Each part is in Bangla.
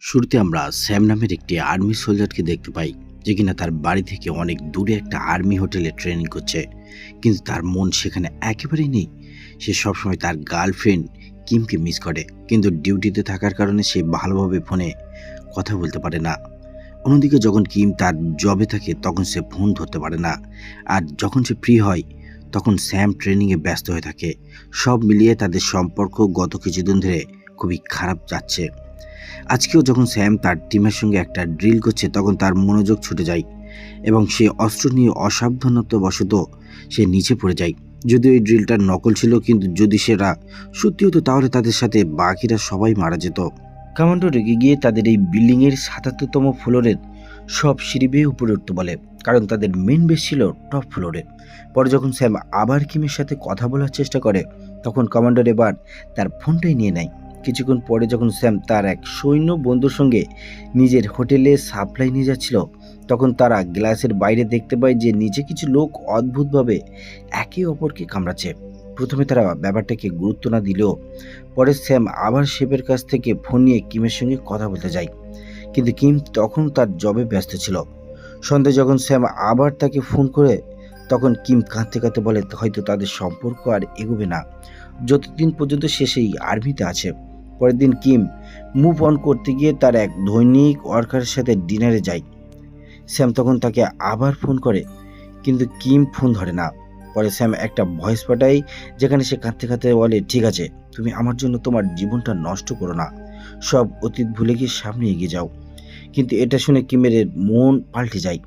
শুরুতে আমরা স্যাম নামের একটি আর্মি সোলজারকে দেখতে পাই, যে কিনা তার বাড়ি থেকে অনেক দূরে একটা আর্মি হোটেলে ট্রেনিং করছে। কিন্তু তার মন সেখানে একেবারেই নেই। সে সবসময় তার গার্লফ্রেন্ড কিমকে মিস করে, কিন্তু ডিউটিতে থাকার কারণে সে ভালোভাবে ফোনে কথা বলতে পারে না। অন্যদিকে যখন কিম তার জবে থাকে তখন সে ফোন ধরতে পারে না, আর যখন সে ফ্রি হয় তখন স্যাম ট্রেনিংয়ে ব্যস্ত হয়ে থাকে। সব মিলিয়ে তাদের সম্পর্ক গত কিছুদিন ধরে খুবই খারাপ যাচ্ছে। আজকেও যখন স্যাম তার টিমের সঙ্গে একটা ড্রিল করছে তখন তার মনোযোগ ছুটে যায় এবং সে অস্ত্র নিয়ে অসাবধানতাবশত সে নিচে পড়ে যায়। যদিও এই ড্রিলটা নকল ছিল, কিন্তু যদি সেটা সত্যি হতো তাহলে তাদের সাথে বাকিরা সবাই মারা যেত। কমান্ডো রেগে গিয়ে তাদের এই বিল্ডিংয়ের ৭৭তম ফ্লোরের সব সিঁড়ি বেয়ে উপরে উঠতে বলে, কারণ তাদের মেন বেস ছিল টপ ফ্লোরে। পরে যখন স্যাম আবার কিমের সাথে কথা বলার চেষ্টা করে তখন কমান্ডার এবার তার ফোনটাই নিয়ে নেয়। কিছুক্ষণ পরে যখন স্যাম তার এক সৈন্য বন্ধুর সঙ্গে নিজের হোটেলে সাপ্লাই নিয়ে যাচ্ছিল তখন তারা গ্লাসের বাইরে দেখতে পায় যে নিচে কিছু লোক অদ্ভুতভাবে একে অপরকে কামড়াচ্ছে। প্রথমে তারা ব্যাপারটাকে গুরুত্ব না দিলেও পরে স্যাম আবার শেফের কাছ থেকে ফোন নিয়ে কিমের সঙ্গে কথা বলতে যায়, কিন্তু কিম তখন তার জবে ব্যস্ত ছিল। সন্ধ্যায় যখন স্যাম আবার তাকে ফোন করে তখন কিম কাঁদতে কাঁদতে বলে হয়তো তাদের সম্পর্ক আর এগোবে না যতদিন পর্যন্ত সে সেই আর্মিতে আছে। পরের দিন কিম মুভ অন করতে গিয়ে তার এক দৈনিক ওয়ার্কারের সাথে ডিনারে যায়। স্যাম তখন তাকে আবার ফোন করে, কিন্তু কিম ফোন ধরে না। পরে স্যাম একটা ভয়েস পাঠায় যেখানে সে কাঁদতে কাঁদতে বলে, ঠিক আছে, তুমি আমার জন্য তোমার জীবনটা নষ্ট করো না, সব অতীত ভুলে গিয়ে সামনে এগিয়ে যাও। কিন্তু এটা শুনে কিমের মন পাল্টে যায়,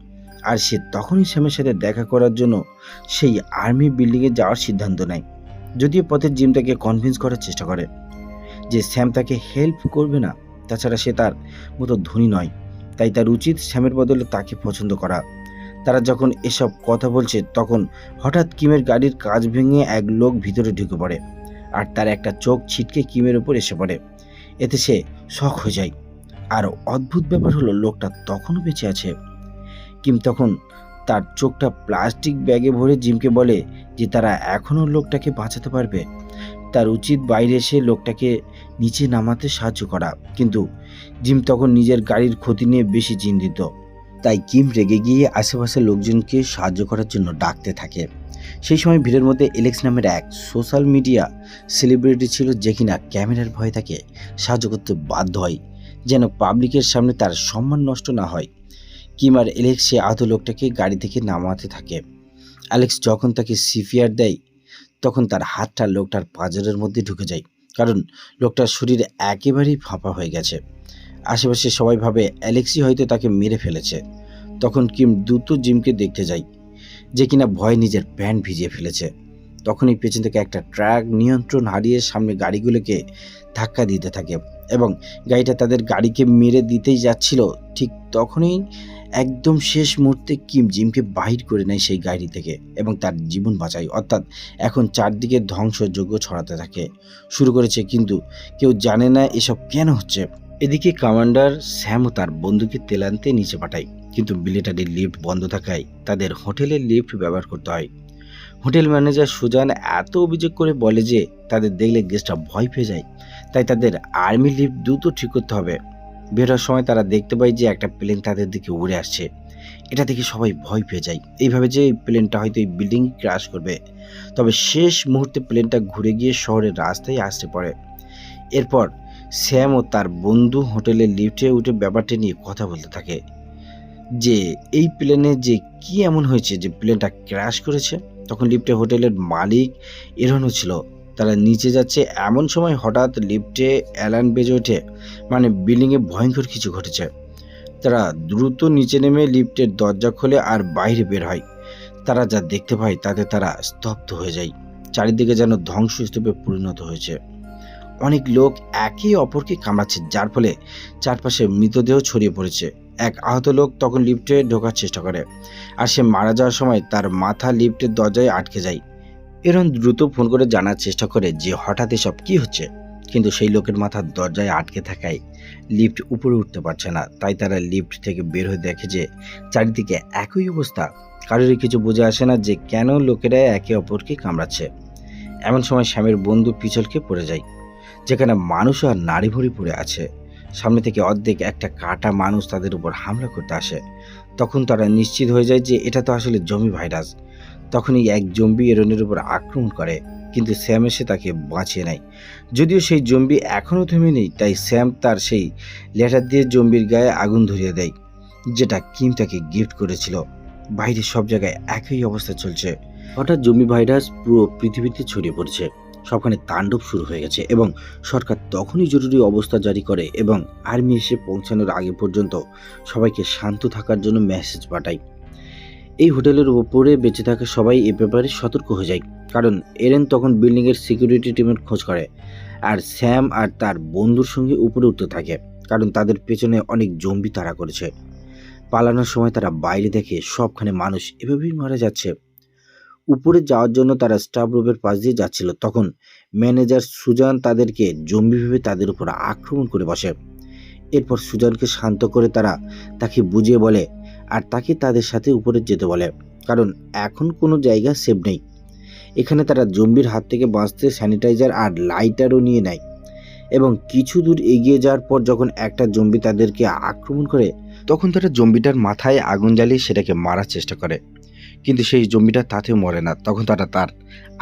আর সে তখনই স্যামের সাথে দেখা করার জন্য সেই আর্মি বিল্ডিংয়ে যাওয়ার সিদ্ধান্ত নেয়। যদিও পথের জিম তাকে কনভিন্স করার চেষ্টা করে যে স্যাম তাকে হেল্প করবে না, তাছাড়া সে তার মতো ধনী নয়, তাই তার উচিত স্যামের বদলে তাকে পছন্দ করা। তারা যখন এসব কথা বলছে তখন হঠাৎ কিমের গাড়ির কাঁচ ভেঙে এক লোক ভিতরে ঢুকে পড়ে, আর তার একটা চোখ ছিটকে কিমের উপর এসে পড়ে। এতে সে শক হয়ে যায়। আর অদ্ভুত ব্যাপার হলো লোকটা তখনও বেঁচে আছে। কিম তখন তার চোখটা প্লাস্টিক ব্যাগে ভরে জিমকে বলে যে তারা এখনও লোকটাকে বাঁচাতে পারবে, তার উচিত বাইরে এসে লোকটাকে নিচে নামাতে সাহায্য করা। কিন্তু জিম তখন নিজের গাড়ির ক্ষতি নিয়ে বেশি চিন্তিত, তাই কিম রেগে গিয়ে আশেপাশের লোকজনকে সাহায্য করার জন্য ডাকতে থাকে। সেই সময় ভিড়ের মধ্যে এলেক্স নামের এক সোশ্যাল মিডিয়া সেলিব্রিটি ছিল, যে কিনা ক্যামেরার ভয়ে তাকে সাহায্য করতে বাধ্য হয় যেন পাবলিকের সামনে তার সম্মান নষ্ট না হয়। কিম আর এলেক্স সে আহত লোকটাকে গাড়ি থেকে নামাতে থাকে। অ্যালেক্স যখন তাকে সিপিআর দেয় তখন তার হাতটা লোকটার পাঁজরের মধ্যে ঢুকে যায়, কারণ লোকটার শরীর একেবারেই ফাঁপা হয়ে গেছে। আশেপাশে সবাই ভাবে অ্যালেক্সই হয়তো তাকে মেরে ফেলেছে। তখন কিম দ্রুত জিমকে দেখতে যায়, যে কিনা ভয়ে নিজের প্যান্ট ভিজিয়ে ফেলেছে। তখনই পেছন থেকে একটা ট্রাক নিয়ন্ত্রণ হারিয়ে সামনে গাড়িগুলোকে ধাক্কা দিতে থাকে এবং গাড়িটা তাদের গাড়িকে মেরে দিতেই যাচ্ছিল। ঠিক তখনই একদম শেষ মুহূর্তে কিম জিমকে বাহির করে নেয় সেই গাড়ি থেকে এবং তার জীবন বাঁচায়। অর্থাৎ এখন চারদিকে ধ্বংসযজ্ঞ ছড়াতে থাকে শুরু করেছে, কিন্তু কেউ জানে না এসব কেন হচ্ছে। এদিকে কমান্ডার স্যাম ও তার বন্ধুকে তেল আনতে নিচে পাঠায়, কিন্তু মিলিটারির লিফট বন্ধ থাকায় তাদের হোটেলের লিফট ব্যবহার করতে হয়। হোটেল ম্যানেজার সুজান এত অভিযোগ করে বলে যে তাদের দেখলে গেস্টরা ভয় পেয়ে যায়, তাই তাদের আর্মি লিফট দ্রুত ঠিক করতে হবে। বের হওয়ার সময় তারা দেখতে পায় যে একটা প্লেন তাদের দিকে উড়ে আসছে। এটা দেখে সবাই ভয় পেয়ে যায়, এইভাবে যে এই প্লেনটা হয়তো এই বিল্ডিং ক্র্যাশ করবে। তবে শেষ মুহূর্তে প্লেনটা ঘুরে গিয়ে শহরের রাস্তায় আসতে পড়ে। এরপর স্যাম ও তার বন্ধু হোটেলের লিফটে উঠে ব্যাপারটা নিয়ে কথা বলতে থাকে যে এই প্লেনে যে কি এমন হয়েছে যে প্লেনটা ক্র্যাশ করেছে। তখন লিফটে হোটেলের মালিক এরোনো ছিল, তারা নিচে যাচ্ছে এমন সময় হঠাৎ লিফটে অ্যালার্ম বেজে ওঠে, মানে বিল্ডিংয়ে ভয়ঙ্কর কিছু ঘটেছে। তারা দ্রুত নিচে নেমে লিফটের দরজা খোলে আর বাইরে বের হয়। তারা যা দেখতে পায় তাতে তারা স্তব্ধ হয়ে যায়। চারিদিকে যেন ধ্বংসস্তূপে পরিণত হয়েছে। অনেক লোক একে অপরকে কামড়াচ্ছে, যার ফলে চারপাশে মৃতদেহ ছড়িয়ে পড়েছে। এক আহত লোক তখন লিফটে ঢোকার চেষ্টা করে, আর সে মারা যাওয়ার সময় তার মাথা লিফটের দরজায় আটকে যায়। এরন দ্রুত ফোন করে জানার চেষ্টা করে যে হঠাৎ এসব কি হচ্ছে, কিন্তু সেই লোকের মাথার দরজায় আটকে থাকায় লিফট উপরে উঠতে পারছে না। তাই তারা লিফট থেকে বের হয়ে দেখে যে চারিদিকে একই অবস্থা। কারোরই কিছু বোঝা আসে না যে কেন লোকেরা একে অপরকে কামড়াচ্ছে। এমন সময় স্যামের বন্ধু পিছলকে পড়ে যায়, যেখানে মানুষ আর নারী ভরি পড়ে আছে। সামনে থেকে অর্ধেক একটা কাটা মানুষ তাদের উপর হামলা করতে আসে। তখন তারা নিশ্চিত হয়ে যায় যে এটা তো আসলে জম্বি ভাইরাস। তখনই এক জম্বি এরনের উপর আক্রমণ করে, কিন্তু স্যাম এসে তাকে বাঁচিয়ে নেয়। যদিও সেই জম্বি এখনও থেমে নেই, তাই স্যাম তার সেই লেটার দিয়ে জম্বির গায়ে আগুন ধরিয়ে দেয়, যেটা কিম তাকে গিফট করেছিল। বাইরে সব জায়গায় একই অবস্থা চলছে। হঠাৎ জম্বি ভাইরাস পুরো পৃথিবীতে ছড়িয়ে পড়ছে, সবখানে তাণ্ডব শুরু হয়ে গেছে এবং সরকার তখনই জরুরি অবস্থা জারি করে এবং আর্মি এসে পৌঁছানোর আগে পর্যন্ত সবাইকে শান্ত থাকার জন্য মেসেজ পাঠায়। এই হোটেলের উপরে বেঁচে থাকা সবাই এ ব্যাপারে সতর্ক হয়ে যায়, কারণ এরেন তখন বিল্ডিংয়ের সিকিউরিটি টিমের খোঁজ করে, আর স্যাম আর তার বন্ধুর সঙ্গে উপরে উঠতে থাকে, কারণ তাদের পেছনে অনেক জম্বি তাড়া করেছে। পালানোর সময় তারা বাইরে দেখে সবখানে মানুষ এভাবেই মারা যাচ্ছে। উপরে যাওয়ার জন্য তারা স্টাফ রুমের পাশ দিয়ে যাচ্ছিল, তখন ম্যানেজার সুজান তাদেরকে জম্বি ভেবে তাদের উপর আক্রমণ করে বসে। এরপর সুজানকে শান্ত করে তারা তাকে বুঝিয়ে বলে আর তাকে তাদের সাথে উপরে যেতে বলে, কারণ এখন কোনো জায়গা সেফ নেই। এখানে তারা জম্বির হাত থেকে বাঁচতে স্যানিটাইজার আর লাইটারও নিয়ে নেয় এবং কিছু দূর এগিয়ে যাওয়ার পর যখন একটা জম্বি তাদেরকে আক্রমণ করে, তখন তারা জম্বিটার মাথায় আগুন জ্বালিয়ে সেটাকে মারার চেষ্টা করে, কিন্তু সেই জম্বিটা তাতেও মরে না। তখন তারা তার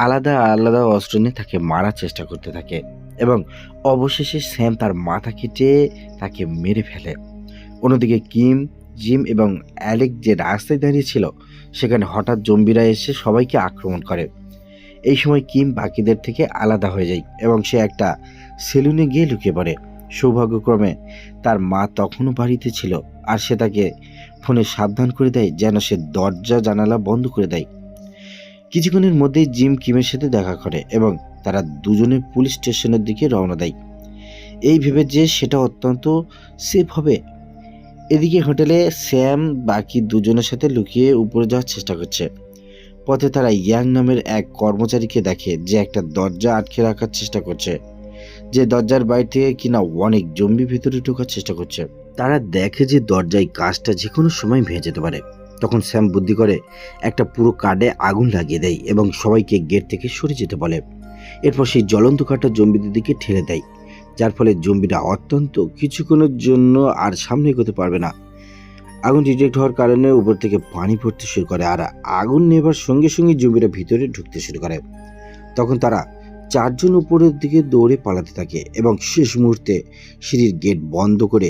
আলাদা আলাদা অস্ত্র নিয়ে তাকে মারার চেষ্টা করতে থাকে এবং অবশেষে স্যাম তার মাথা কেটে তাকে মেরে ফেলে। অন্যদিকে কিম, জিম এবং অ্যালেক যে রাস্তায় দাঁড়িয়ে ছিল, সেখানে হঠাৎ জম্বিরা এসে সবাইকে আক্রমণ করে। এই সময় কিম বাকিদের থেকে আলাদা হয়ে যায় এবং সে একটা সেলুনে গিয়ে লুকিয়ে পড়ে। সৌভাগ্যক্রমে তার মা তখনও বাড়িতে ছিল আর সে তাকে ফোনে সাবধান করে দেয় যেন সে দরজা জানালা বন্ধ করে দেয়। কিছুক্ষণের মধ্যেই জিম কিমের সাথে দেখা করে এবং তারা দুজনে পুলিশ স্টেশনের দিকে রওনা দেয়, এই ভেবে যে সেটা অত্যন্ত সেফ হবে। এদিকে হোটেলে স্যাম বাকি দুজনের সাথে লুকিয়ে উপরে যাওয়ার চেষ্টা করছে। পথে তারা ইয়াং নামের এক কর্মচারীকে দেখে যে একটা দরজা আটকে রাখার চেষ্টা করছে, যে দরজার বাইরে থেকে কিনা অনেক জম্বি ভিতরে ঢোকার চেষ্টা করছে। তারা দেখে যে দরজায় কাজটা যে কোনো সময় ভেঙে যেতে পারে। তখন স্যাম বুদ্ধি করে একটা পুরো কার্ডে আগুন লাগিয়ে দেয় এবং সবাইকে গেট থেকে সরে যেতে বলে। এরপর সেই জ্বলন্ত কাঠটা জম্বিদের দিকে ঠেলে দেয়, যার ফলে জম্বিরা অত্যন্ত কিছুক্ষণের জন্য আর সামনে এগোতে পারবে না। আগুন ডিটেক্ট হওয়ার কারণে উপর থেকে পানি পড়তে শুরু করে আর আগুন নেবার সঙ্গে সঙ্গে জম্বিরা ভিতরে ঢুকতে শুরু করে। তখন তারা চারজন উপরের দিকে দৌড়ে পালাতে থাকে এবং শেষ মুহূর্তে সিঁড়ির গেট বন্ধ করে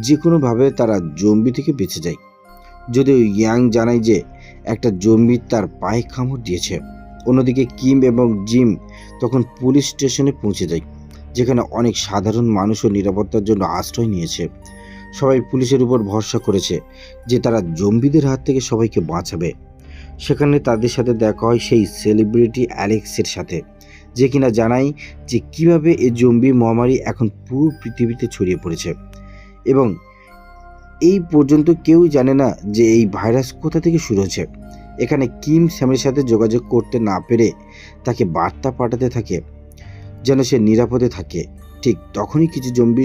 যে কোনোভাবে তারা জম্বি থেকে বেঁচে যায়। যদিও ইয়াং জানায় যে একটা জম্বি তার পায়ে কামড় দিয়েছে। অন্যদিকে কিম এবং জিম তখন পুলিশ স্টেশনে পৌঁছে যায়, যেখানে অনেক সাধারণ মানুষও নিরাপত্তার জন্য আশ্রয় নিয়েছে। সবাই পুলিশের উপর ভরসা করেছে যে তারা জম্বিদের হাত থেকে সবাইকে বাঁচাবে। সেখানে তাদের সাথে দেখা হয় সেই সেলিব্রিটি অ্যালেক্সের সাথে, যে কিনা জানায় যে কিভাবে এই জম্বি মহামারী এখন পুরো পৃথিবীতে ছড়িয়ে পড়েছে এবং এই পর্যন্ত কেউ জানে না যে এই ভাইরাস কোথা থেকে শুরু হয়েছে। এখানে কিম স্যামের সাথে যোগাযোগ করতে না পেরে তাকে বার্তা পাঠাতে থাকে যেন সে নিরাপদে থাকে। ঠিক তখনই কিছু জম্বি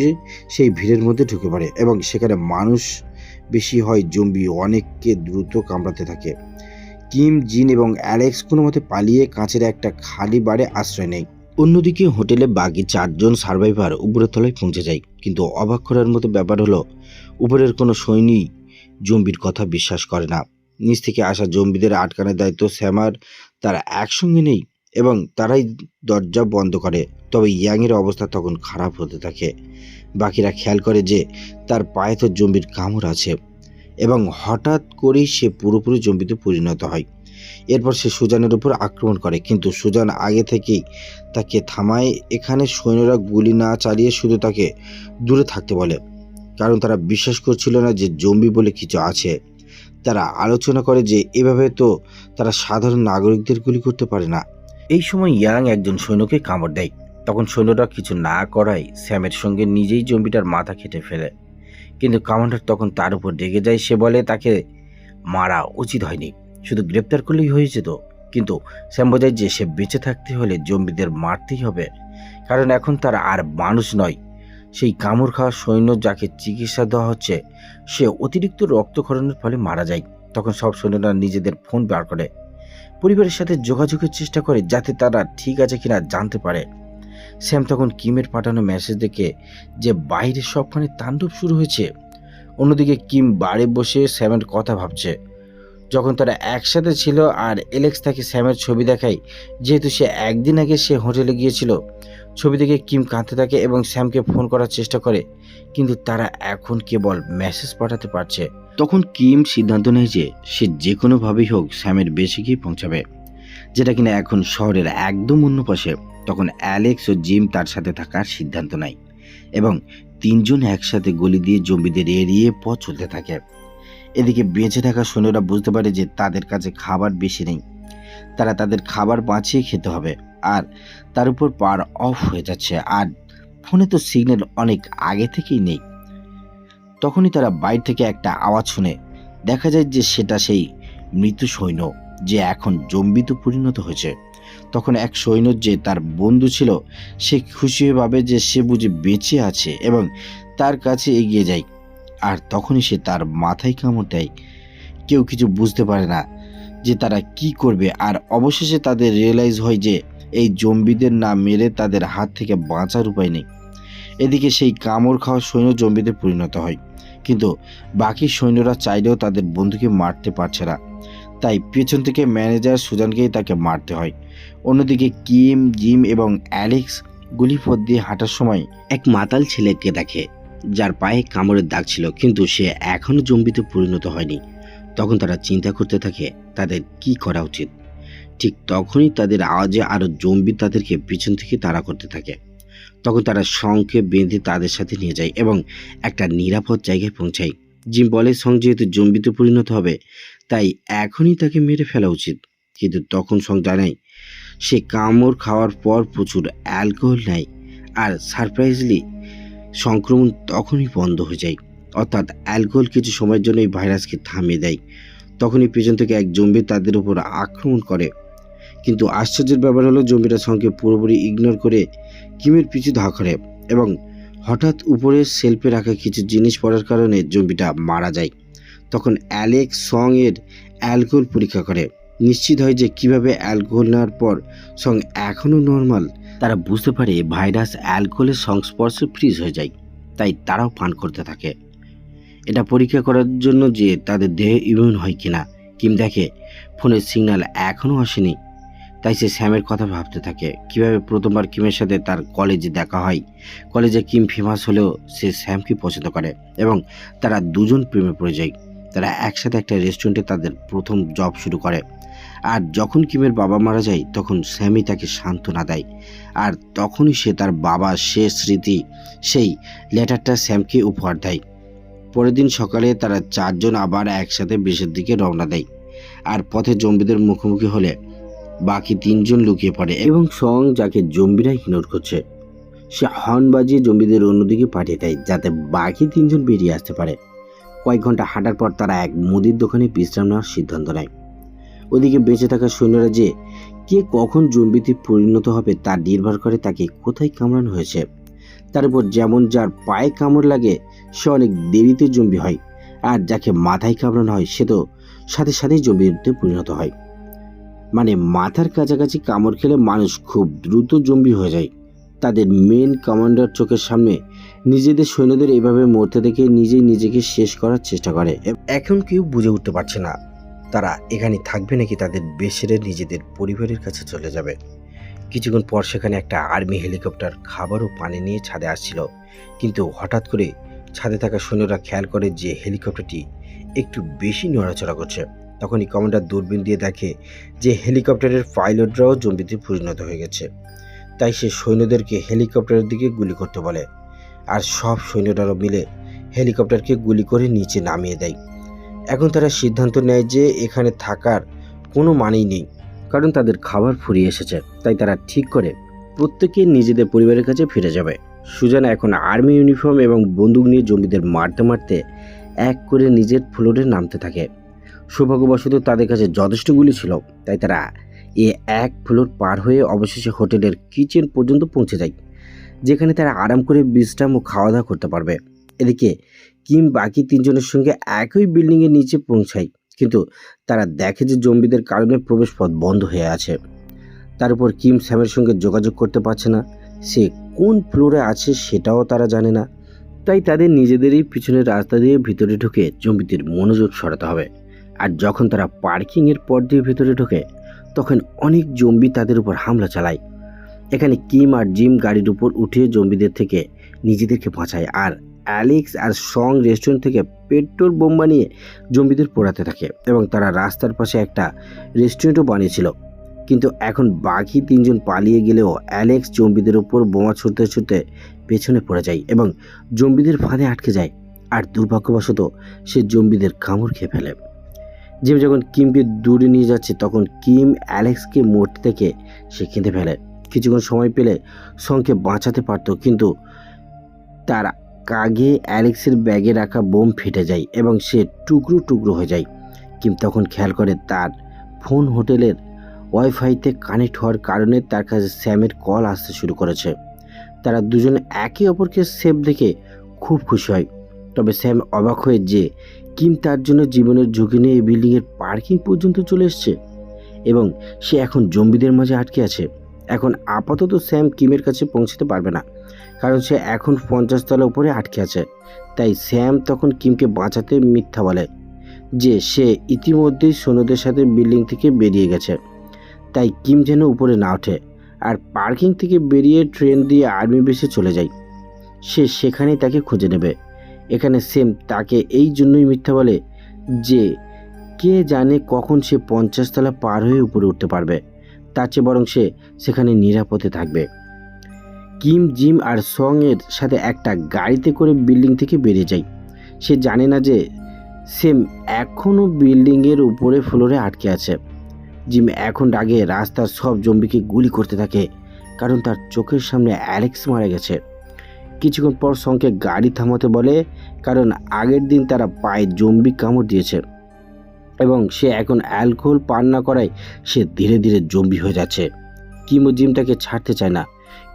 সেই ভিড়ের মধ্যে ঢুকে পড়ে এবং সেখানে মানুষ বেশি হয়, জম্বি অনেককে দ্রুত কামড়াতে থাকে। কিম, জিন এবং অ্যালেক্স কোনো মতে পালিয়ে কাছের একটা খালি বাড়ে আশ্রয় নেয়। অন্যদিকে হোটেলে বাকি চারজন সার্ভাইভার উপরের তলায় পৌঁছে যায়, কিন্তু অবাক করার মতো ব্যাপার হলো উপরের কোনো সৈনিক জম্বির কথা বিশ্বাস করে না। নিচ থেকে আসা জম্বিদের আটকানোর দায়িত্ব স্যামার তারা একসঙ্গে নেই এবং তারাই দরজা বন্ধ করে। তবে ইয়াংয়ের অবস্থা তখন খারাপ হতে থাকে। বাকিরা খেয়াল করে যে তার পায়ে তো জম্বির কামড় আছে এবং হঠাৎ করেই সে পুরোপুরি জম্বিতে পরিণত হয়। এরপর সে সুজানের উপর আক্রমণ করে, কিন্তু সুজান আগে থেকেই তাকে থামায়। এখানে সৈন্যরা গুলি না চালিয়ে শুধু তাকে দূরে থাকতে বলে, কারণ তারা বিশ্বাস করছিল না যে জম্বি বলে কিছু আছে। তারা আলোচনা করে যে এভাবে তো তারা সাধারণ নাগরিকদের গুলি করতে পারে না। এই সময় ইয়াং একজন সৈন্যকে কামড় দেয়। তখন সৈন্যরা কিছু না করায় স্যামের সঙ্গে নিজেই জম্বিটার মাথা কেটে ফেলে, কিন্তু কমান্ডার তখন তার উপর রেগে যায়। সে বলে তাকে মারা উচিত হয়নি, শুধু গ্রেপ্তার করলেই হয়ে যেত। কিন্তু স্যাম বোঝায় যে সে বেঁচে থাকতে হলে জম্বিদের মারতেই হবে, কারণ এখন তারা আর মানুষ নয়। সেই কামড় খাওয়া সৈন্য যাকে চিকিৎসা দেওয়া হচ্ছে সে অতিরিক্ত রক্তক্ষরণের ফলে মারা যায়। তখন সব সৈন্যরা নিজেদের ফোন বার করে পরিবারের সাথে যোগাযোগের চেষ্টা করে, যাতে তারা ঠিক আছে কিনা জানতে পারে। স্যাম তখন কিমের পাঠানো মেসেজ দেখে যে বাইরে সবখানে তাণ্ডব শুরু হয়েছে। অন্যদিকে কিম বাড়ি বসে স্যামের কথা ভাবছে, যখন তারা একসাথে ছিল আর এলেক্স তাকে স্যামের ছবি দেখায়, যেহেতু সে একদিন আগে সে হোটেলে গিয়েছিল। ছবি দেখে কিম কাঁদতে থাকে এবং স্যামকে ফোন করার চেষ্টা করে, কিন্তু তারা এখন কেবল মেসেজ পাঠাতে পারছে। তখন কিম সিদ্ধান্ত নেয় যে সে যে কোনোভাবেই হোক স্যামের বেশি গিয়ে পৌঁছাবে, যেটা কিনা এখন শহরের একদম অন্য পাশে। তখন অ্যালেক্স ও জিম তার সাথে থাকার সিদ্ধান্ত নেয় এবং তিনজন একসাথে গলি দিয়ে জম্বিদের এড়িয়ে পথ চলতে থাকে। এদিকে বেঁচে থাকা সৈন্যরা বুঝতে পারে যে তাদের কাছে খাবার বেশি নেই, তারা তাদের খাবার বাঁচিয়ে খেতে হবে। আর তার উপর পাওয়ার অফ হয়ে যাচ্ছে, আর ফোনে তো সিগন্যাল অনেক আগে থেকেই নেই। তখনই তারা বাইরে থেকে একটা আওয়াজ শুনে, দেখা যায় যে সেটা সেই মৃত সৈন্য যে এখন জম্বিতে পরিণত হয়েছে। তখন এক সৈন্য যে তার বন্ধু ছিল, সে খুশি হয়ে ভাবে যে সে বুঝি বেঁচে আছে এবং তার কাছে এগিয়ে যায়। আর তখনই সে তার মাথায় কামড় দেয়। কেউ কিছু বুঝতে পারে না যে তারা কি করবে, আর অবশেষে তাদের রিয়েলাইজ হয় যে এই জম্বিদের না মেরে তাদের হাত থেকে বাঁচার উপায় নেই। এদিকে সেই কামড় খাওয়া সৈন্য জম্বিতে পরিণত হয়, কিন্তু বাকি সৈন্যরা চাইলেও তাদের বন্ধুকে মারতে পারছে না, তাই পেছন থেকে ম্যানেজার সুজানকেই তাকে মারতে হয়। অন্যদিকে কিম, জিম এবং অ্যালেক্স গুলিপথ দিয়ে হাঁটার সময় এক মাতাল ছেলেকে দেখে, যার পায়ে কামড়ের দাগ ছিল, কিন্তু সে এখনো জম্বিতে পরিণত হয়নি। তখন তারা চিন্তা করতে থাকে তাদের কি করা উচিত। ঠিক তখনই তাদের আওয়াজে আরো জম্বি তাদেরকে পিছন থেকে তাড়া করতে থাকে। তখন তারা শংকে বেঁধে তাদের সাথে নিয়ে যায় এবং একটা নিরাপদ জায়গায় পৌঁছায়। জিম বলে সং যেহেতু জম্বিতে পরিণত হবে, তাই এখনই তাকে মেরে ফেলা উচিত। কিন্তু তখন সং জানায় সে কামড় খাওয়ার পর প্রচুর অ্যালকোহল নেয়, আর সারপ্রাইজলি সংক্রমণ তখনই বন্ধ হয়ে যায়। অর্থাৎ অ্যালকোহল কিছু সময়ের জন্য এই ভাইরাসকে থামিয়ে দেয়। তখনই পেছন থেকে এক জম্বি তাদের উপর আক্রমণ করে, কিন্তু আশ্চর্যের ব্যাপার হলো জম্বিরা সঙ্গে পুরোপুরি ইগনোর করে কিমের পিছু ধাওয়া করে এবং হঠাৎ উপরে শেলফে রাখা কিছু জিনিস পড়ার কারণে জম্বিটা মারা যায়। তখন অ্যালেক্স সং এর অ্যালকোহল পরীক্ষা করে, নিশ্চিত হয় যে কিভাবে অ্যালকোহল নেওয়ার পর সং এখনও নর্মাল। তারা বুঝতে পারে ভাইরাস অ্যালকোহলের সংস্পর্শে ফ্রিজ হয়ে যায়, তাই তারাও পান করতে থাকে। এটা পরীক্ষা করার জন্য যে তাদের দেহে ইমিউন হয় কিনা। কিম দেখে ফোনের সিগন্যাল এখনও আসেনি, তাই সে স্যামের কথা ভাবতে থাকে, কিভাবে প্রথমবার কিমের সাথে তার কলেজে দেখা হয়। কলেজে কিম ফেমাস হলেও সে স্যামকে পছন্দ করে এবং তারা দুজন প্রেমে পড়ে যায়। তারা একসাথে একটা রেস্টুরেন্টে তাদের প্রথম জব শুরু করে। আর যখন কিমের বাবা মারা যায়, তখন স্যামই তাকে সান্ত্বনা দেয়। আর তখনই সে তার বাবার শেষ স্মৃতি, সেই লেটারটা স্যামকে উপহার দেয়। পরের দিন সকালে তারা চারজন আবার একসাথে বেশের দিকে রওনা দেয়। আর পথে জম্বিদের মুখোমুখি হলে বাকি তিনজন লুকিয়ে পড়ে এবং সং, যাকে জম্বিরা ইগনোর করছে, সে হর্ন বাজিয়ে জম্বিদের অন্যদিকে পাঠিয়ে দেয় যাতে বাকি তিনজন বেরিয়ে আসতে পারে। কয়েক ঘন্টা হাঁটার পর তারা এক মুদির দোকানে বিশ্রাম নেওয়ার সিদ্ধান্ত নেয়। ওদিকে বেঁচে থাকা সৈন্যরা যে কে কখন জম্বিতে পরিণত হবে তা নির্ভর করে তাকে কোথায় কামড়ানো হয়েছে। তার উপর যেমন যার পায়ে কামড় লাগে সে অনেক দেরিতে জম্বি হয়, আর যাকে মাথায় কামড়ানো হয় সে তো সাথে সাথেই জম্বিতে পরিণত হয়। মানে মাথার কাছাকাছি কামড় খেলে মানুষ খুব দ্রুত জম্বি হয়ে যায়। তাদের মেন কমান্ডার চোখের সামনে নিজেদের সৈন্যদের এভাবে মরতে দেখে নিজেই নিজেকে শেষ করার চেষ্টা করে। এখন কেউ বুঝে উঠতে পারছে না তারা এখানে থাকবে নাকি তাদের বেসেরে নিজেদের পরিবারের কাছে চলে যাবে। কিছুক্ষণ পর সেখানে একটা আর্মি হেলিকপ্টার খাবার ও পানি নিয়ে ছাদে আসছিল, কিন্তু হঠাৎ করে ছাদে থাকা সৈন্যরা খেয়াল করে যে হেলিকপ্টারটি একটু বেশি নড়াচড়া করছে। তখনই কমান্ডার দূরবীন দিয়ে দেখে যে হেলিকপ্টারের পাইলটরাও জম্বিতে পরিণত হয়ে গেছে। তাই সে সৈন্যদেরকে হেলিকপ্টারের দিকে গুলি করতে বলে, আর সব সৈন্যরাও মিলে হেলিকপ্টারকে গুলি করে নিচে নামিয়ে দেয়। এখন তারা সিদ্ধান্ত নেয় যে এখানে থাকার কোনো মানেই নেই, কারণ তাদের খাবার ফুরিয়ে এসেছে। তাই তারা ঠিক করে প্রত্যেকে নিজেদের পরিবারের কাছে ফিরে যাবে। সুজানা এখন আর্মি ইউনিফর্ম এবং বন্দুক নিয়ে জম্বিদের মারতে মারতে এক করে নিজের ফ্লোরে নামতে থাকে। সৌভাগ্যবশত তাদের কাছে যথেষ্ট গুলি ছিল, তাই তারা এক ফ্লোর পার হয়ে অবশেষে হোটেলের কিচেন পর্যন্ত পৌঁছে যায়, যেখানে তারা আরাম করে বিশ্রাম ও খাওয়া দাওয়া করতে পারবে। এদিকে কিম বাকি তিনজনের সঙ্গে একই বিল্ডিংয়ের নিচে পৌঁছায়, কিন্তু তারা দেখে যে জম্বিদের কারণে প্রবেশপথ বন্ধ হয়ে আছে। তার উপর কিম স্যামের সঙ্গে যোগাযোগ করতে পারছে না। সে কোন ফ্লোরে আছে সেটাও তারা জানে না। তাই তাদের নিজেদেরই পিছনের রাস্তা দিয়ে ভিতরে ঢুকে জম্বিদের মনোযোগ সরাতে হবে। আর যখন তারা পার্কিংয়ের পর দিয়ে ভেতরে ঢোকে তখন অনেক জম্বি তাদের উপর হামলা চালায়। এখানে কিম আর জিম গাড়ির উপর উঠে জম্বিদের থেকে নিজেদেরকে বাঁচায়, আর অ্যালেক্স আর সং রেস্টুরেন্ট থেকে পেট্রোল বোম বানিয়ে জম্বিদের পোড়াতে থাকে। এবং তারা রাস্তার পাশে একটা রেস্টুরেন্টও বানিয়েছিল। কিন্তু এখন বাকি তিনজন পালিয়ে গেলেও অ্যালেক্স জম্বিদের উপর বোমা ছুটতে ছুটতে পেছনে পড়ে যায় এবং জম্বিদের ফাঁদে আটকে যায়। আর দুর্ভাগ্যবশত সে জম্বিদের কামড় খেয়ে ফেলে। জিম যখন কিমকে দূরে নিয়ে যাচ্ছে তখন কিম অ্যালেক্সকে মরতে থেকে সে কেঁদে ফেলে। কিছুক্ষণ সময় পেলে সংকে বাঁচাতে পারত, কিন্তু তার আগে অ্যালেক্সের ব্যাগে রাখা বোম ফেটে যায় এবং সে টুকরো টুকরো হয়ে যায়। কিম তখন খেয়াল করে তার ফোন হোটেলের ওয়াইফাইতে কানেক্ট হওয়ার কারণে তার কাছে স্যামের কল আসতে শুরু করেছে। তারা দুজন একে অপরকে সেফ দেখে খুব খুশি হয়। তবে স্যাম অবাক হয়ে যে কিম তার জন্য জীবনের ঝুঁকি নিয়ে এই বিল্ডিংয়ের পার্কিং পর্যন্ত চলে এসছে এবং সে এখন জম্বিদের মাঝে আটকে আছে। এখন আপাতত স্যাম কিমের কাছে পৌঁছতে পারবে না, কারণ সে এখন 50 তলা উপরে আটকে আছে। তাই স্যাম তখন কিমকে বাঁচাতে মিথ্যা বলে যে সে ইতিমধ্যেই সৈন্যদের সাথে বিল্ডিং থেকে বেরিয়ে গেছে, তাই কিম যেন উপরে না ওঠে। আর পার্কিং থেকে বেরিয়ে ট্রেন দিয়ে আর্মি বেসে চলে যায়। সে সেখানেই তাকে খুঁজে নেবে। এখানে সেম তাকে এই জন্যই মিথ্যা বলে যে কে জানে কখন সে 50 তলা পার হয়ে উপরে উঠতে পারবে। তার চেয়ে বরং সে সেখানে নিরাপদে থাকবে। কিম জিম আর সং এর সাথে একটা গাড়িতে করে বিল্ডিং থেকে বেরিয়ে যায়। সে জানে না যে সেম এখনও বিল্ডিংয়ের উপরে ফ্লোরে আটকে আছে। জিম এখন রাগে রাস্তার সব জম্বিকে গুলি করতে থাকে, কারণ তার চোখের সামনে অ্যালেক্স মারা গেছে। কিছুক্ষণ পর সংকে গাড়ি থামাতে বলে, কারণ আগের দিন তারা পায়ে জম্বি কামড় দিয়েছে এবং সে এখন অ্যালকোহল পান না করায় সে ধীরে ধীরে জম্বি হয়ে যাচ্ছে। কিম ও জিম তাকে ছাড়তে চায় না,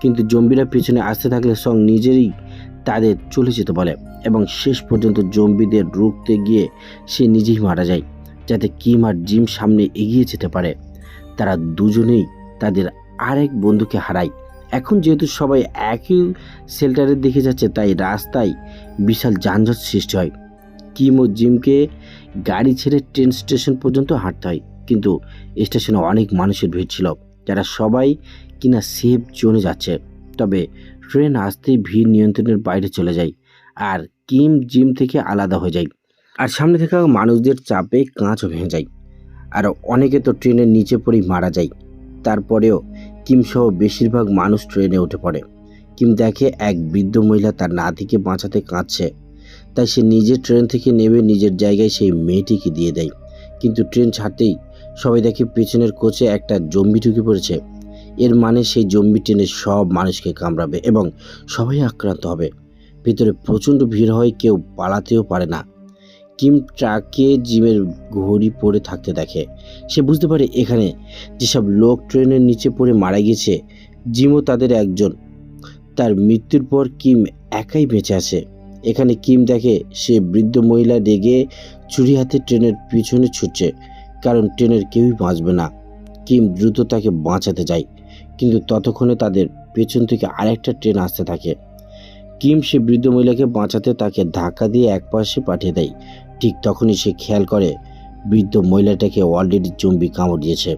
কিন্তু জম্বিরা পিছনে আসতে থাকলে সং নিজেরই তাদের চলে যেতে বলে এবং শেষ পর্যন্ত জম্বিদের রুখতে গিয়ে সে নিজেই মারা যায়, যাতে কিম আর জিম সামনে এগিয়ে যেতে পারে। তারা দুজনেই তাদের আরেক বন্ধুকে হারায়। এখন যেহেতু সবাই একই শেল্টারের দিকে যাচ্ছে, তাই রাস্তায় বিশাল যানজট সৃষ্টি হয়। কিম ও জিমকে গাড়ি ছেড়ে ট্রেন স্টেশন পর্যন্ত হাঁটতে হয়, কিন্তু স্টেশনে অনেক মানুষের ভিড় ছিল, যারা সবাই কিনা সেফ জোনে যাচ্ছে। তবে ট্রেন আসতেই ভিড় নিয়ন্ত্রণের বাইরে চলে যায় আর কিম জিম থেকে আলাদা হয়ে যায়। আর সামনে থাকা মানুষদের চাপে কাঁচও ভেঙে যায়, আর অনেকে তো ট্রেনের নিচে পড়েই মারা যায়। তারপরেও কিম সহ বেশিরভাগ মানুষ ট্রেনে উঠে পড়ে। কিম দেখে এক বৃদ্ধ মহিলা তার নাতিকে বাঁচাতে কাঁদছে, তাই সে নিজে ট্রেন থেকে নেমে নিজের জায়গায় সেই মেয়েটিকে দিয়ে দেয়। কিন্তু ট্রেন ছাড়তেই সবাই দেখে পেছনের কোচে একটা জম্বি ঢুকে পড়েছে। এর মানে সেই জম্বি ট্রেনের সব মানুষকে কামড়াবে এবং সবাই আক্রান্ত হবে। ভিতরে প্রচণ্ড ভিড় হয়, কেউ পালাতেও পারে না। কিম ট্রাকে জিমের ঘড়ি পড়ে থাকতে দেখে। সে বুঝতে পারে এখানে যেসব লোক ট্রেনের নিচে পড়ে মারা গেছে, জিমও তাদের একজন। তার মৃত্যুর পর কিম একাই বেঁচে আছে। এখানে কিম দেখে সে বৃদ্ধ মহিলা রেগে ছুরি হাতে ট্রেনের পিছনে ছুটছে, কারণ ট্রেনের কেউই বাঁচবে না। কিম দ্রুত তাকে বাঁচাতে যায়, কিন্তু ততক্ষণে তাদের পেছন থেকে আরেকটা ট্রেন আসতে থাকে। কিম সে বৃদ্ধ মহিলাকে বাঁচাতে তাকে ধাক্কা দিয়ে একপাশে পাঠিয়ে দেয়। ঠিক তখনই সে খেয়াল করে বৃদ্ধ মহিলাটাকে অলরেডি জম্বি কামড় দিয়েছে।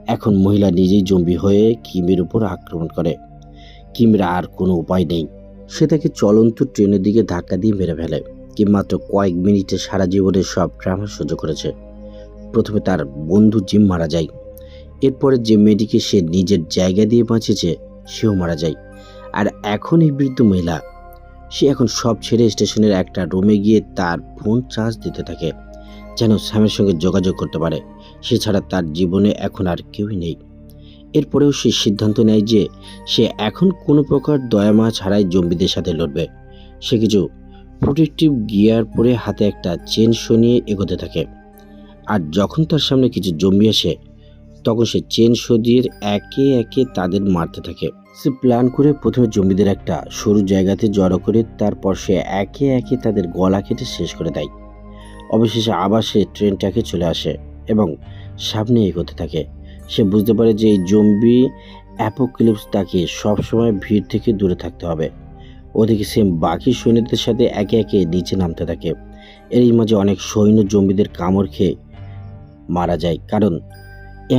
এখন মহিলা নিজেই জম্বি হয়ে কিমের উপর আক্রমণ করে। কিমের আর কোনো উপায় নেই, সে তাকে চলন্ত ট্রেনের দিকে ধাক্কা দিয়ে মেরে ফেলে। কিম মাত্র কয়েক মিনিটে সারা জীবনের সব ড্রামা সহ্য করেছে। প্রথমে তার বন্ধু জিম মারা যায়, এরপরে যে মেয়েটিকে সে নিজের জায়গা দিয়ে বাঁচিয়েছে সেও মারা যায়। আর এখন এই বৃদ্ধ মহিলা, সে এখন সব ছেড়ে স্টেশনের একটা রুমে গিয়ে তার ফোন চার্জ দিতে থাকে, যেন স্যামের সঙ্গে যোগাযোগ করতে পারে। সে ছাড়া তার জীবনে এখন আর কেউই নেই। এরপরেও সে সিদ্ধান্ত নেয় যে সে এখন কোনো প্রকার দয়ামা ছাড়াই জম্বিদের সাথে লড়বে। সে কিছু প্রোটেক্টিভ গিয়ার পরে হাতে একটা চেন নিয়ে এগোতে থাকে। আর যখন তার সামনে কিছু জম্বি আসে, তখন সে চেন দিয়ে একে একে তাদের মারতে থাকে। সে প্ল্যান করে প্রথমে জম্বিদের একটা সরু জায়গাতে জড়ো করে তারপর সে একে একে তাদের গলা কেটে শেষ করে দেয়। অবশেষে আবার সে ট্রেনটাকে চলে আসে এবং সামনে এগোতে থাকে। সে বুঝতে পারে যে এই জম্বি অ্যাপোক্যালিপস তাকে সবসময় ভিড় থেকে দূরে থাকতে হবে। ওদিকে সেম বাকি সৈন্যদের সাথে একে একে নিচে নামতে থাকে। এরই মাঝে অনেক সৈন্য জম্বিদের কামড় খেয়ে মারা যায়, কারণ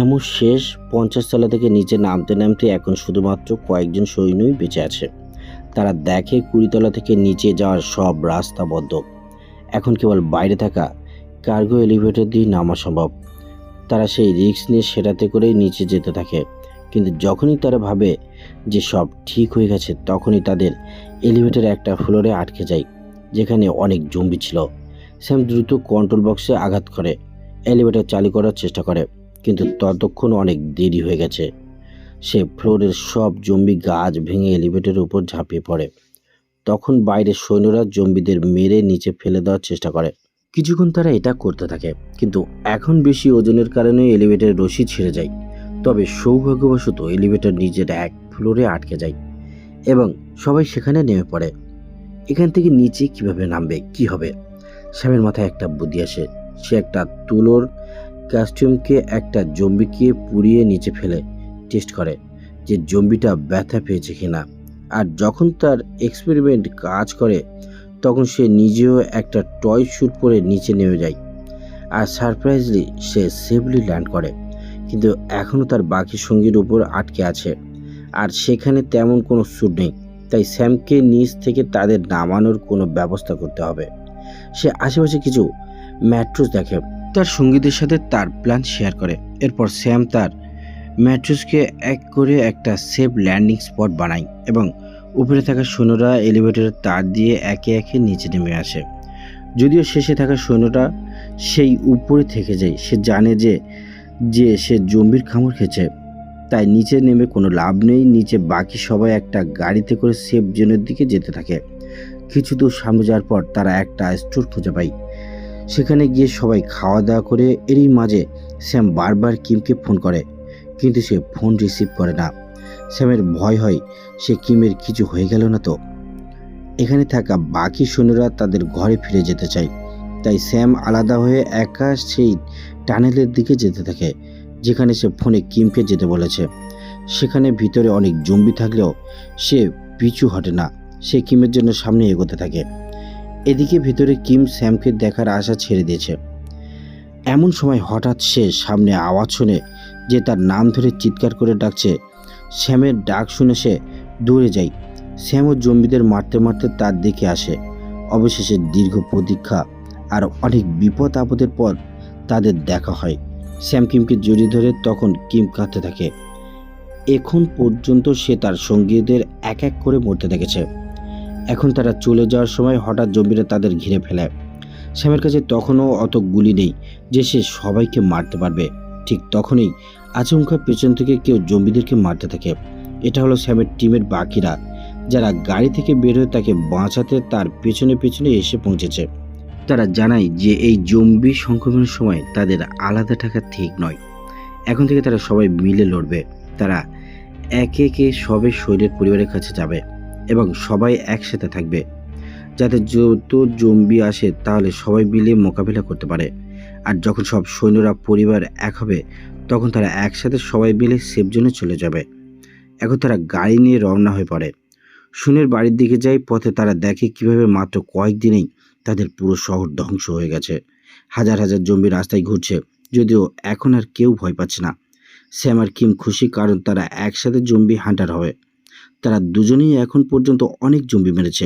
এমন শেষ 50 তলা থেকে নিচে নামতে নামতে এখন শুধুমাত্র কয়েকজন সৈন্যই বেঁচে আছে। তারা দেখে 20 তলা থেকে নিচে যাওয়ার সব রাস্তা বন্ধ। এখন কেবল বাইরে থাকা কার্গো এলিভেটর দিয়ে নামা সম্ভব। তারা সেই রিস্ক নিয়ে সেটাতে করেই নিচে যেতে থাকে। কিন্তু যখনই তারা ভাবে যে সব ঠিক হয়ে গেছে, তখনই তাদের এলিভেটর একটা ফ্লোরে আটকে যায়, যেখানে অনেক জম্বি ছিল। স্যাম দ্রুত কন্ট্রোল বক্সে আঘাত করে এলিভেটর চালু করার চেষ্টা করে, কিন্তু ততক্ষণ অনেক দেরি হয়ে গেছে। সে ফ্লোরের সব জম্বি গাছ ভেঙে এলিভেটরের উপর ঝাঁপিয়ে পড়ে। তখন বাইরের সৈন্যরা জম্বিদের মেরে নিচে ফেলে দেওয়ার চেষ্টা করে। কিছুক্ষণ তারা এটা করতে থাকে, কিন্তু এখন বেশি ওজনের কারণে এলিভেটরের রশি ছিঁড়ে যায়। তবে সৌভাগ্যবশত এলিভেটর নিজের এক ফ্লোরে আটকে যায় এবং সবাই সেখানে নেমে পড়ে। এখান থেকে নিচে কিভাবে নামবে, কি হবে? স্যামের মাথায় একটা বুদ্ধি আসে। সে একটা তুলোর কাস্টিউমকে একটা জম্বিকে পুড়িয়ে নিচে ফেলে টেস্ট করে যে জম্বিটা ব্যথা পেয়েছে কিনা। আর যখন তার এক্সপেরিমেন্ট কাজ করে, তখন সে নিজেও একটা টয় স্যুট পরে নিচে নেমে যায়। আর সারপ্রাইজলি সে সেফলি ল্যান্ড করে, কিন্তু এখনও তার বাকি সঙ্গীর উপর আটকে আছে আর সেখানে তেমন কোনো স্যুট নেই। তাই স্যামকে নিচ থেকে তাদের নামানোর কোনো ব্যবস্থা করতে হবে। সে আশেপাশে কিছু ম্যাট্রেস দেখে, তার সঙ্গীদের সাথে তার প্ল্যান শেয়ার করে। এরপর স্যাম তার ম্যাট্রেসকে এক করে একটা সেফ ল্যান্ডিং স্পট বানায় এবং উপরে থাকা সৈন্যরা এলিভেটরের তার দিয়ে একে একে নিচে নেমে আসে। যদিও শেষে থাকা সৈন্যটা সেই উপরে থেকে যায়, সে জানে যে সে জম্বির কামড় খেয়েছে, তাই নিচে নেমে কোনো লাভ নেই। নিচে বাকি সবাই একটা গাড়িতে করে সেফ জোনের দিকে যেতে থাকে। কিছু দূর সামনে যাওয়ার পর তারা একটা স্টোর খুঁজে পায়। সেখানে গিয়ে সবাই খাওয়া দাওয়া করে। এরই মাঝে স্যাম বারবার কিমকে ফোন করে, কিন্তু সে ফোন রিসিভ করে না। স্যামের ভয় হয় সে কিমের কিছু হয়ে গেল না তো। এখানে থাকা বাকি সৈন্যরা তাদের ঘরে ফিরে যেতে চায়, তাই স্যাম আলাদা হয়ে একা সেই টানেলের দিকে যেতে থাকে যেখানে সে ফোনে কিমকে যেতে বলেছে। সেখানে ভিতরে অনেক জম্বি থাকলেও সে পিছু হটে না, সে কিমের জন্য সামনে এগোতে থাকে। এদিকে ভিতরে কিম স্যামকে দেখার আশা ছেড়ে দিয়েছে। এমন সময় হঠাৎ সে সামনে আওয়াজ শুনে যে তার নাম ধরে চিৎকার করে ডাকছে। স্যামের ডাক শুনে সে দৌড়ে যায়। স্যামও জম্বিদের মারতে মারতে তার দিকে আসে। অবশেষে দীর্ঘ প্রতীক্ষা আর অনেক বিপদ আপদের পর তাদের দেখা হয়। স্যাম কিমকে জড়িয়ে ধরে, তখন কিম কাঁদতে থাকে। এখন পর্যন্ত সে তার সঙ্গীদের এক এক করে মরতে দেখেছে। এখন তারা চলে যাওয়ার সময় হঠাৎ জম্বিরা তাদের ঘিরে ফেলে। স্যামের কাছে তখনও অত গুলি নেই যে সে সবাইকে মারতে পারবে। ঠিক তখনই আচমকা পেছন থেকে কেউ জম্বিদেরকে মারতে থাকে। এটা হলো স্যামের টিমের বাকিরা, যারা গাড়ি থেকে বের হয়ে তাকে বাঁচাতে তার পেছনে পেছনে এসে পৌঁছেছে। তারা জানায় যে এই জম্বি সংক্রমণের সময় তাদের আলাদা থাকা ঠিক নয়। এখন থেকে তারা সবাই মিলে লড়বে। তারা একে একে সবাই শরীরের পরিবারের কাছে যাবে এবং সবাই একসাথে থাকবে, যাতে যত জম্বি আসে তাহলে সবাই মিলে মোকাবিলা করতে পারে। আর যখন সব সৈন্যরা পরিবার এক হবে, তখন তারা একসাথে সবাই মিলে সেফ জোনে চলে যাবে। এখন তারা গাড়ি নিয়ে রওনা হয়ে পড়ে। সুনের বাড়ির দিকে যায়। পথে তারা দেখে কিভাবে মাত্র কয়েকদিনেই তাদের পুরো শহর ধ্বংস হয়ে গেছে। হাজার হাজার জম্বি রাস্তায় ঘুরছে, যদিও এখন আর কেউ ভয় পাচ্ছে না। স্যাম আর কিম খুশি, কারণ তারা একসাথে জম্বি হান্টার হবে। তারা দুজনেই এখন পর্যন্ত অনেক জম্বি মেরেছে।